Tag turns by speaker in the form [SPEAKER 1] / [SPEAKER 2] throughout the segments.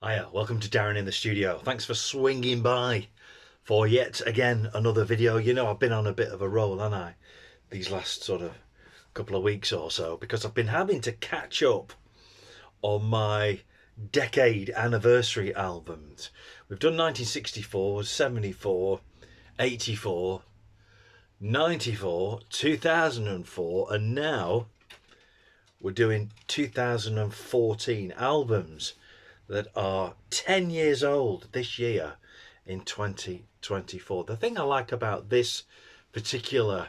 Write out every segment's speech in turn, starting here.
[SPEAKER 1] Hiya, welcome to Darren in the studio. Thanks for swinging by for yet again another video. You know, I've been on a bit of a roll, haven't I, these last sort of couple of weeks or so, because I've been having to catch up on my decade anniversary albums. We've done 1964, 74, 84, 94, 2004, and now we're doing 2014 albums that are 10 years old this year in 2024. The thing I like about this particular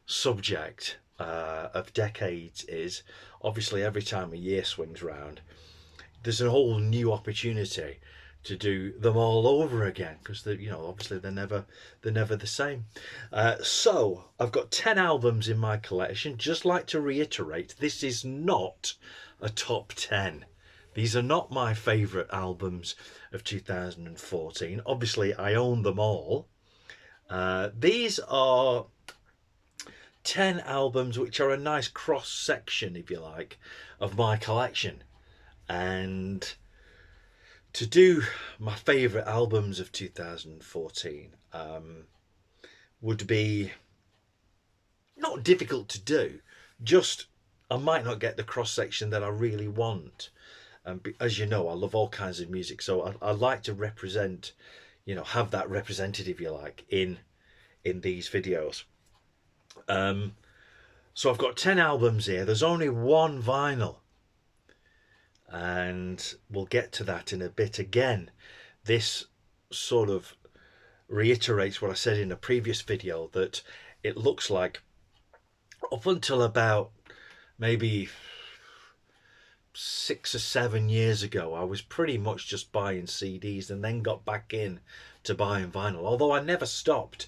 [SPEAKER 1] subject of decades is obviously every time a year swings round, there's a whole new opportunity to do them all over again, because obviously they're never the same. So I've got 10 albums in my collection. Just like to reiterate, this is not a top 10. These are not my favourite albums of 2014. Obviously, I own them all. These are 10 albums which are a nice cross-section, if you like, of my collection. And to do my favourite albums of 2014 would be not difficult to do, just I might not get the cross-section that I really want. As you know, I love all kinds of music, so I like to represent, have that represented, if you like, in these videos. So I've got 10 albums here. There's only one vinyl, and we'll get to that in a bit. Again, this sort of reiterates what I said in a previous video, that it looks like up until about maybe 6 or 7 years ago, I was pretty much just buying CDs and then got back in to buying vinyl. Although I never stopped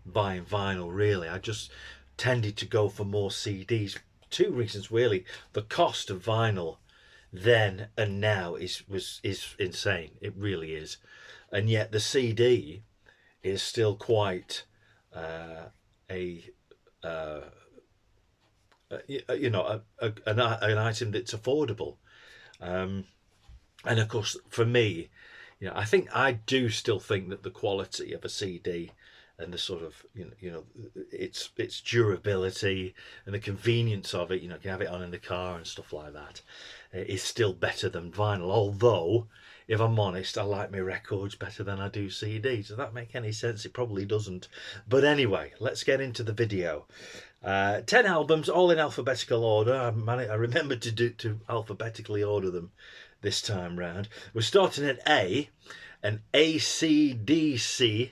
[SPEAKER 1] buying vinyl, really. I just tended to go for more CDs. Two reasons, really. The cost of vinyl then and now is insane. It really is. And yet the CD is still quite an item that's affordable, and of course for me, I think I do still think that the quality of a CD and the sort of its durability and the convenience of it, you can have it on in the car and stuff like that, is still better than vinyl. Although, if I'm honest, I like my records better than I do CDs. Does that make any sense? It probably doesn't. But anyway, let's get into the video. 10 albums, all in alphabetical order. I remembered to alphabetically order them this time round. We're starting at A, and AC/DC.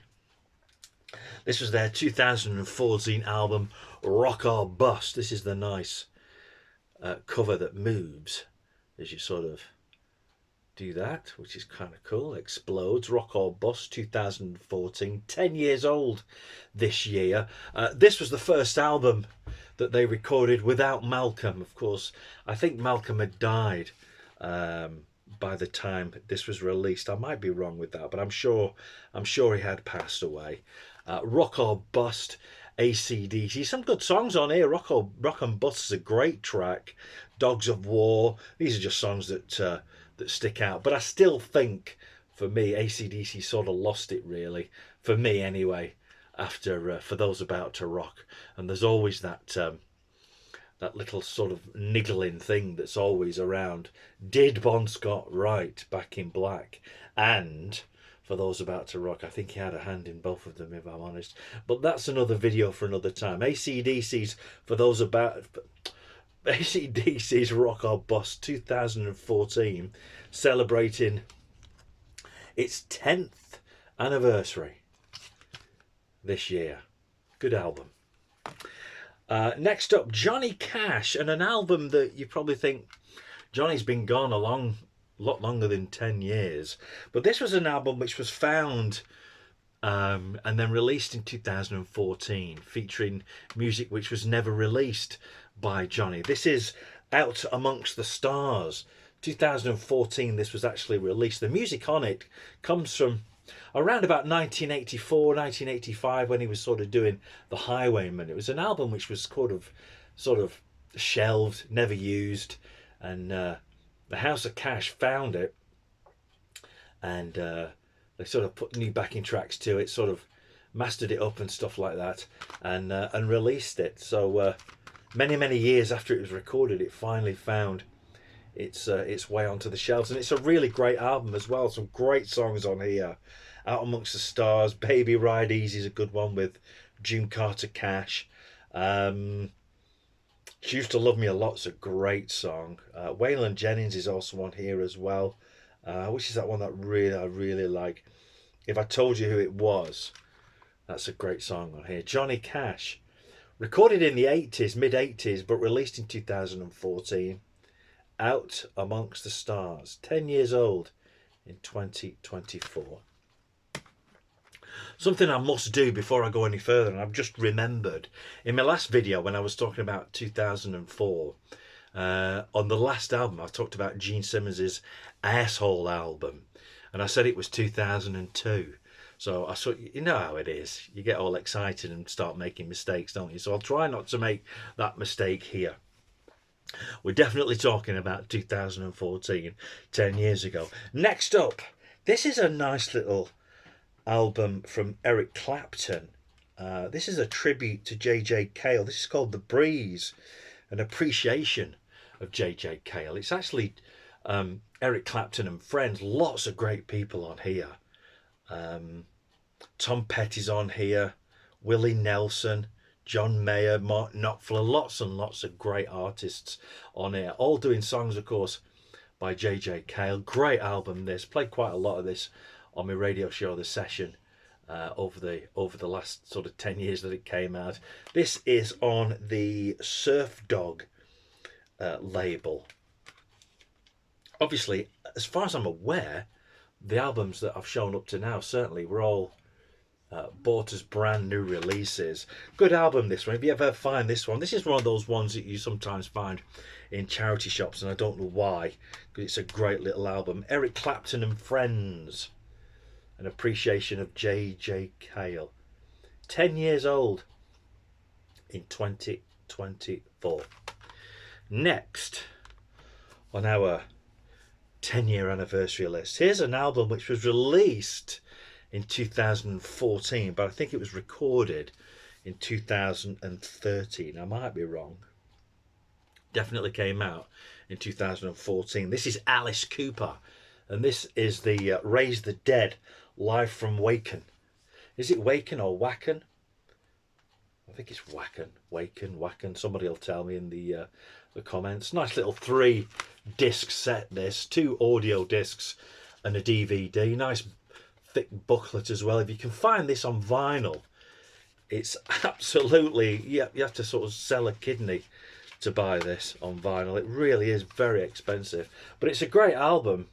[SPEAKER 1] This was their 2014 album, Rock or Bust. This is the nice cover that moves as you sort of do that, which is kind of cool. Explodes. Rock or Bust, 2014, 10 years old this year. This was the first album that they recorded without Malcolm. Of course, I think Malcolm had died by the time this was released. I might be wrong with that, but I'm sure he had passed away. Rock or Bust, AC/DC. Some good songs on here. Rock and Bust is a great track. Dogs of War. These are just songs that stick out. But I still think, for me, AC/DC sort of lost it, really. For me, anyway, after For Those About to Rock. And there's always that little sort of niggling thing that's always around. Did Bon Scott write Back in Black and For Those About to Rock? I think he had a hand in both of them, if I'm honest. But that's another video for another time. AC/DC's AC/DC's Rock or Bust, 2014, celebrating its 10th anniversary this year. Good album. Next up, Johnny Cash, and an album that you probably think Johnny's been gone a lot longer than 10 years. But this was an album which was found and then released in 2014, featuring music which was never released by Johnny. This is Out Amongst the Stars, 2014. This was actually released. The music on it comes from around about 1984, 1985, when he was sort of doing The Highwayman. It was an album which was sort of shelved, never used, and the House of Cash found it and they sort of put new backing tracks to it, sort of mastered it up and stuff like that, and released it. So many years after it was recorded, it finally found its way onto the shelves, and it's a really great album as well. Some great songs on here. Out Amongst the Stars, Baby Ride Easy is a good one with June Carter Cash. She Used to Love Me a Lot's a great song. Waylon Jennings is also on here as well, which is that one that I really like. If I Told You Who It Was, that's a great song on here. Johnny Cash, recorded in the 80s, mid-80s, but released in 2014. Out Amongst the Stars, 10 years old in 2024. Something I must do before I go any further, and I've just remembered in my last video when I was talking about 2004, on the last album I talked about Gene Simmons's Asshole album, and I said it was 2002. So I saw, you know how it is, you get all excited and start making mistakes, don't you? So I'll try not to make that mistake here. We're definitely talking about 2014, 10 years ago. Next up, this is a nice little album from Eric Clapton. This is a tribute to J.J. Cale. This is called The Breeze, an appreciation of J.J. Cale. It's actually Eric Clapton and friends. Lots of great people on here. Tom Petty's on here, Willie Nelson, John Mayer, Mark Knopfler, lots and lots of great artists on here, all doing songs, of course, by J.J. Cale. Great album this. Played quite a lot of this on my radio show, The Session, over the last sort of 10 years that it came out. This is on the Surf Dog label. Obviously, as far as I'm aware, the albums that I've shown up to now certainly were all bought as brand new releases. Good album, this one. If you ever find this one, this is one of those ones that you sometimes find in charity shops, and I don't know why, because it's a great little album. Eric Clapton and Friends, an appreciation of J.J. Cale. 10 years old in 2024. Next on our 10-year anniversary list, here's an album which was released in 2014, but I think it was recorded in 2013. I might be wrong. Definitely came out in 2014. This is Alice Cooper, and this is the Raise the Dead live from Wacken. Is it Wacken or Wacken? I think it's Wacken. Somebody will tell me in the comments. Nice little 3-disc set this, 2 audio discs and a DVD. Nice thick booklet as well. If you can find this on vinyl, it's absolutely, you have to sort of sell a kidney to buy this on vinyl. It really is very expensive, but it's a great album,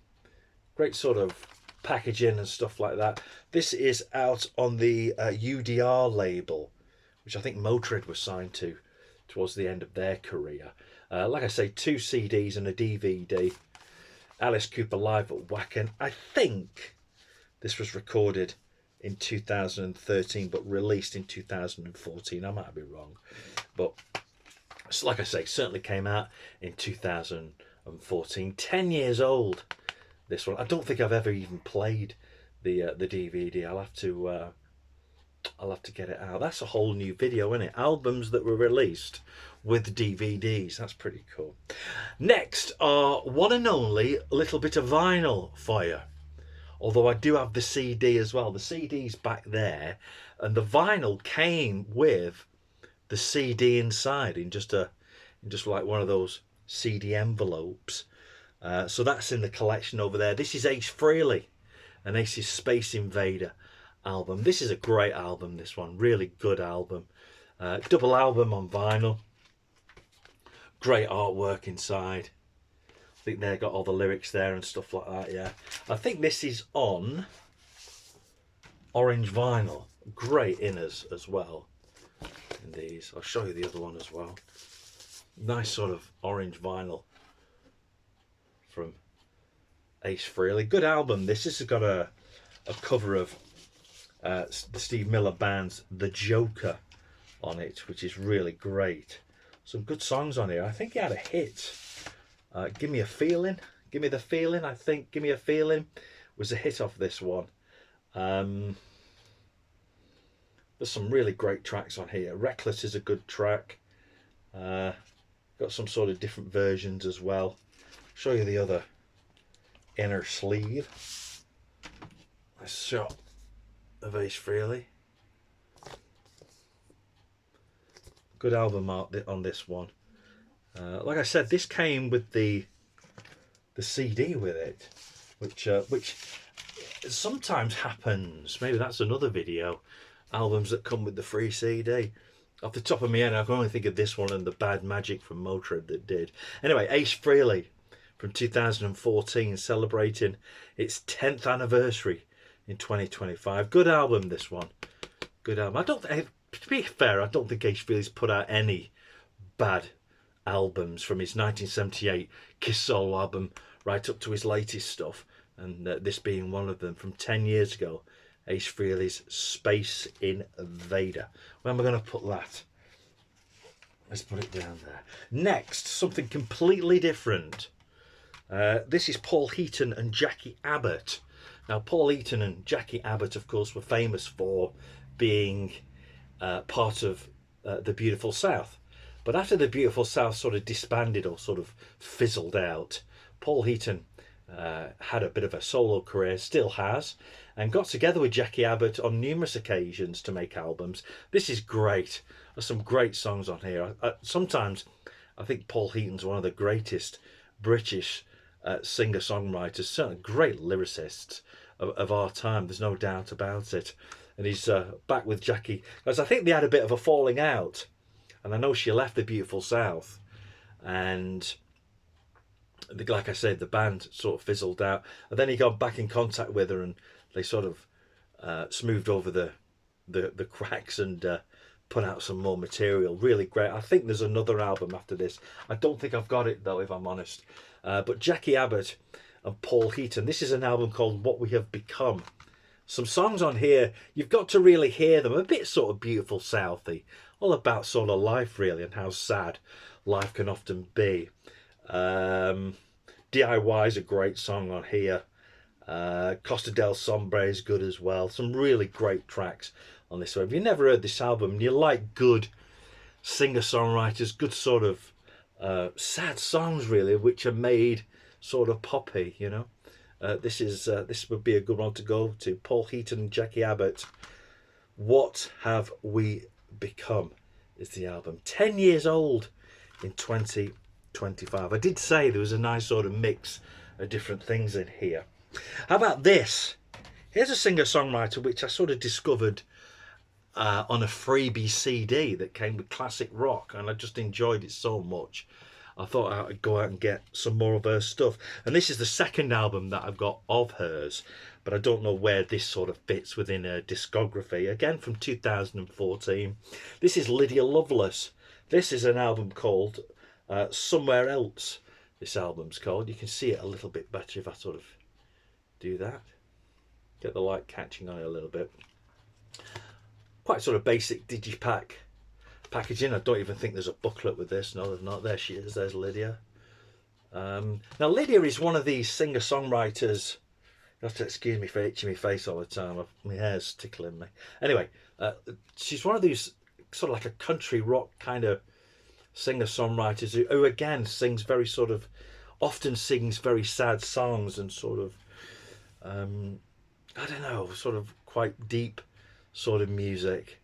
[SPEAKER 1] great sort of packaging and stuff like that. This is out on the UDR label, which I think Motörhead was signed to towards the end of their career. Like I say, 2 CDs and a DVD. Alice Cooper live at Wacken. I think this was recorded in 2013 but released in 2014. I might be wrong, but like I say, certainly came out in 2014. 10 years old, this one. I don't think I've ever even played the DVD. I'll have to get it out. That's a whole new video, isn't it? Albums that were released with DVDs. That's pretty cool. Next are one and only a little bit of vinyl for you. Although I do have the CD as well. The CD's back there, and the vinyl came with the CD inside in just like one of those CD envelopes. So that's in the collection over there. This is Ace Frehley and Ace's Space Invader album. This is a great album, this one. Really good album. Double album on vinyl. Great artwork inside. I think they've got all the lyrics there and stuff like that, yeah. I think this is on orange vinyl. Great inners as well in these. I'll show you the other one as well. Nice sort of orange vinyl from Ace Frehley. Good album. This has got a cover of the Steve Miller Band's The Joker on it, which is really great. Some good songs on here. I think he had a hit. Give Me a Feeling. Give Me the Feeling, I think. Give Me a Feeling was a hit off this one. There's some really great tracks on here. Reckless is a good track. Got some sort of different versions as well. Show you the other inner sleeve. A shot of Ace Frehley. Good album art on this one. Like I said, this came with the CD with it, which sometimes happens. Maybe that's another video. Albums that come with the free CD. Off the top of my head, I can only think of this one and the Bad Magic from Motörhead that did. Anyway, Ace Frehley from 2014, celebrating its 10th anniversary in 2025. Good album, this one. Good album. To be fair, I don't think Ace Frehley's put out any bad albums from his 1978 Kiss solo album right up to his latest stuff, and this being one of them from 10 years ago. Ace Frehley's Space Invader. Where am I going to put that? Let's put it down there. Next, something completely different. This is Paul Heaton and Jackie Abbott. Now, Paul Heaton and Jackie Abbott, of course, were famous for being part of the Beautiful South. But after the Beautiful South sort of disbanded or sort of fizzled out, Paul Heaton had a bit of a solo career, still has, and got together with Jackie Abbott on numerous occasions to make albums. This is great. There's some great songs on here. Sometimes I think Paul Heaton's one of the greatest British singer-songwriters, certainly great lyricists of our time. There's no doubt about it. And he's back with Jackie, because I think they had a bit of a falling out. And I know she left the Beautiful South, and like I said, the band sort of fizzled out. And then he got back in contact with her, and they sort of smoothed over the cracks and put out some more material. Really great. I think there's another album after this. I don't think I've got it though, if I'm honest. But Jackie Abbott and Paul Heaton. This is an album called What We Have Become. Some songs on here, you've got to really hear them. A bit sort of Beautiful Southy. All about sort of life, really, and how sad life can often be. DIY is a great song on here. Costa del Sombre is good as well. Some really great tracks on this one. If you've never heard this album and you like good singer-songwriters, good sort of sad songs, really, which are made sort of poppy, you know. This would be a good one to go to. Paul Heaton and Jackie Abbott. What Have We Become is the album. 10 years old in 2025. I did say there was a nice sort of mix of different things in here. How about this? Here's a singer-songwriter which I sort of discovered on a freebie CD that came with classic rock, and I just enjoyed it so much. I thought I'd go out and get some more of her stuff. And this is the second album that I've got of hers, but I don't know where this sort of fits within her discography. Again, from 2014. This is Lydia Loveless. This is an album called Somewhere Else. This album's called. You can see it a little bit better if I sort of do that. Get the light catching on it a little bit. Quite sort of basic digipack packaging. I don't even think there's a booklet with this. No, there's not. There she is. There's Lydia. Now Lydia is one of these singer-songwriters. You have to excuse me for itching my face all the time. My hair's tickling me. Anyway, she's one of these sort of like a country rock kind of singer-songwriters who again sings very sort of, often sings very sad songs and sort of, I don't know, sort of quite deep sort of music.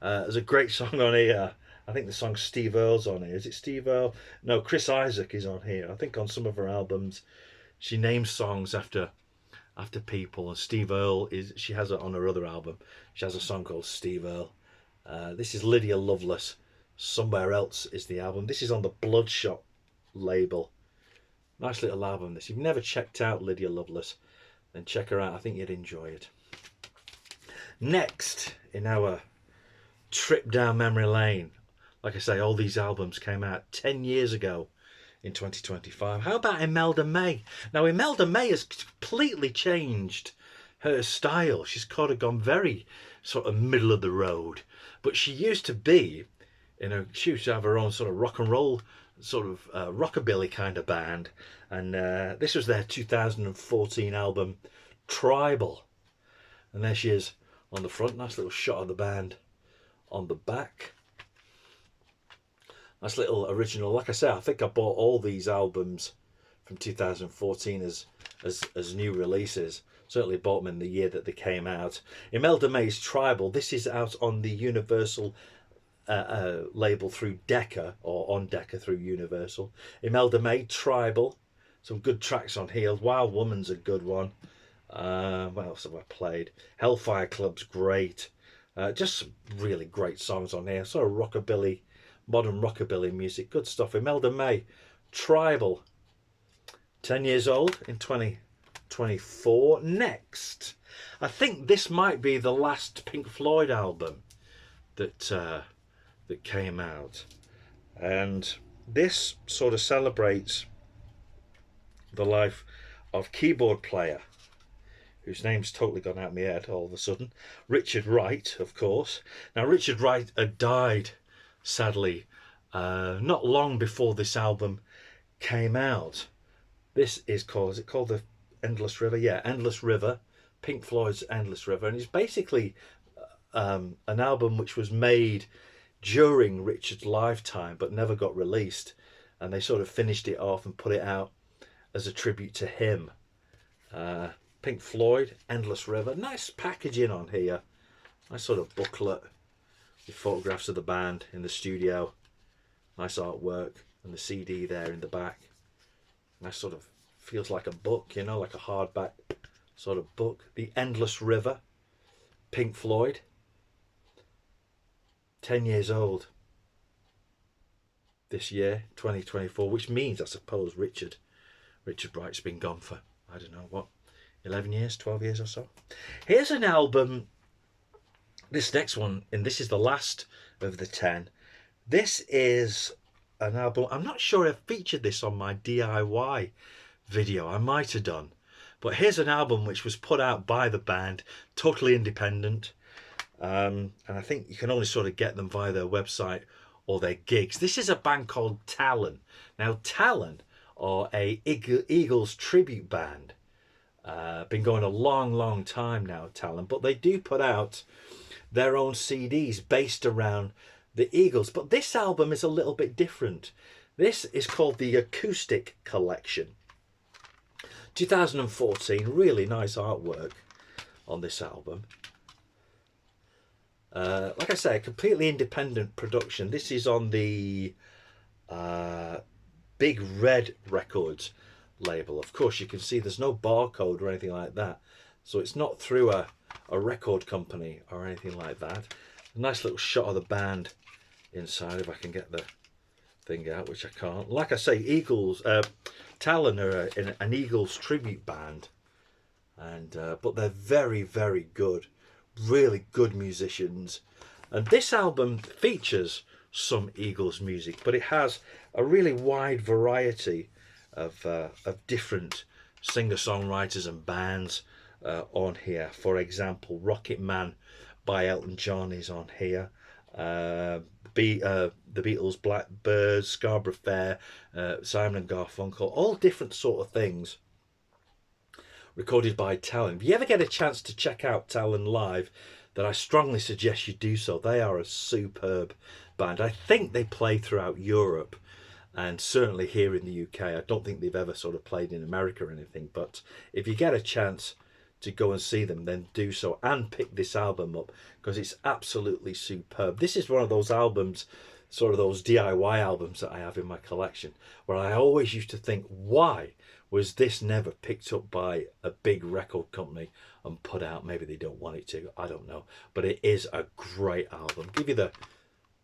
[SPEAKER 1] There's a great song on here. I think the song Steve Earle's on here. Is it Steve Earle? No, Chris Isaak is on here. I think on some of her albums she names songs after people, and Steve Earle she has it on her other album. She has a song called Steve Earle. This is Lydia Loveless. Somewhere Else is the album. This is on the Bloodshot label. Nice little album this. If you've never checked out Lydia Loveless, then check her out. I think you'd enjoy it. Next in our trip down memory lane, like I say, all these albums came out 10 years ago in 2025. How about Imelda May? Now Imelda May has completely changed her style. She's kind of gone very sort of middle of the road, but she used to be, you know, she used to have her own sort of rock and roll sort of rockabilly kind of band, and this was their 2014 album Tribal. And there she is on the front. Nice little shot of the band on the back. Nice little original. Like I said, I think I bought all these albums from 2014 as new releases. Certainly bought them in the year that they came out. Imelda May's Tribal. This is out on the Universal label through Decca, or on Decca through Universal. Imelda May, Tribal. Some good tracks on here. Wild Woman's a good one. What else have I played? Hellfire Club's great. Just some really great songs on here. Sort of rockabilly, modern rockabilly music. Good stuff. Imelda May, Tribal. 10 years old in 2024. Next, I think this might be the last Pink Floyd album that came out, and this sort of celebrates the life of keyboard player whose name's totally gone out of my head all of a sudden, Richard Wright, of course. Now, Richard Wright had died, sadly, not long before this album came out. This is called, is it called the Endless River? Yeah, Endless River, Pink Floyd's Endless River. And it's basically an album which was made during Richard's lifetime but never got released. And they sort of finished it off and put it out as a tribute to him. Pink Floyd, Endless River. Nice packaging on here. Nice sort of booklet with photographs of the band in the studio. Nice artwork, and the CD there in the back. Nice sort of, feels like a book, you know, like a hardback sort of book. The Endless River, Pink Floyd. 10 years old this year, 2024, which means, I suppose, Richard Wright's been gone for, I don't know what, 11 years, 12 years or so. Here's an album, this next one, and this is the last of the 10. This is an album, I'm not sure I featured this on my DIY video, I might have done. But here's an album which was put out by the band, totally independent. And I think you can only sort of get them via their website or their gigs. This is a band called Talon. Now, Talon are a Eagles tribute band. Been going a long time now, Talon, but they do put out their own CDs based around the Eagles. But this album is a little bit different. This is called the Acoustic Collection. 2014, really nice artwork on this album. Like I say, a completely independent production. This is on the Big Red Records label. Of course, you can see there's no barcode or anything like that, so it's not through a record company or anything like that. A nice little shot of the band inside, if I can get the thing out, which I can't. Like I say, Eagles, Talon are an Eagles tribute band, and but they're very good, really good musicians. And this album features some Eagles music, but it has a really wide variety of different singer-songwriters and bands on here. For example, Rocket Man by Elton John is on here. The Beatles, Blackbird, Scarborough Fair, Simon and Garfunkel, all different sort of things recorded by Talon. If you ever get a chance to check out Talon live, then I strongly suggest you do so. They are a superb band. I think they play throughout Europe and certainly here in the UK. I don't think they've ever sort of played in America or anything, but if you get a chance to go and see them, then do so, and pick this album up, because it's absolutely superb. This is one of those albums, sort of those DIY albums that I have in my collection, where I always used to think, why was this never picked up by a big record company and put out? Maybe they don't want it to, I don't know, but it is a great album. Give you the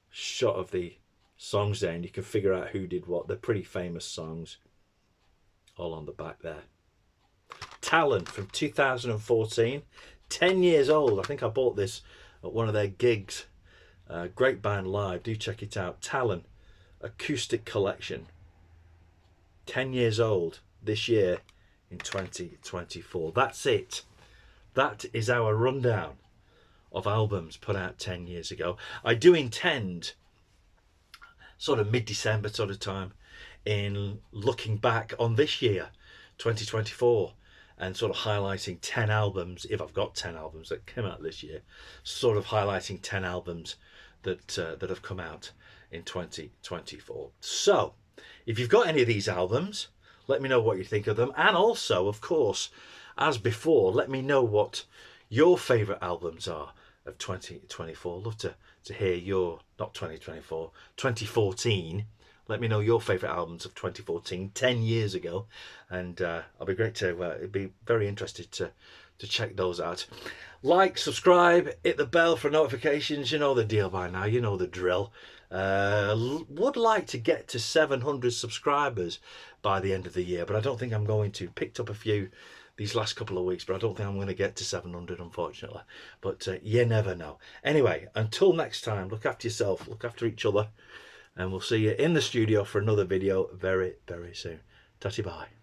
[SPEAKER 1] shot of the songs there and you can figure out who did what. They're pretty famous songs, all on the back there. Talon from 2014, 10 years old. I think I bought this at one of their gigs. Great band live, do check it out. Talon Acoustic Collection, 10 years old this year in 2024. That's it. That is our rundown of albums put out 10 years ago. I do intend, sort of mid-December sort of time, in looking back on this year, 2024, and sort of highlighting 10 albums, if I've got 10 albums that came out this year, sort of highlighting 10 albums that have come out in 2024. So if you've got any of these albums, let me know what you think of them. And also, of course, as before, let me know what your favourite albums are of 2024. Love to hear your, not 2024, 2014. Let me know your favourite albums of 2014, 10 years ago. And I'll be great to, it'd be very interested to check those out. Like, subscribe, hit the bell for notifications. You know the deal by now, you know the drill. Would like to get to 700 subscribers by the end of the year, but I don't think I'm going to. Picked up a few these last couple of weeks, but I don't think I'm going to get to 700, unfortunately. But you never know. Anyway, until next time, look after yourself, look after each other, and we'll see you in the studio for another video very, very soon. Tatty bye.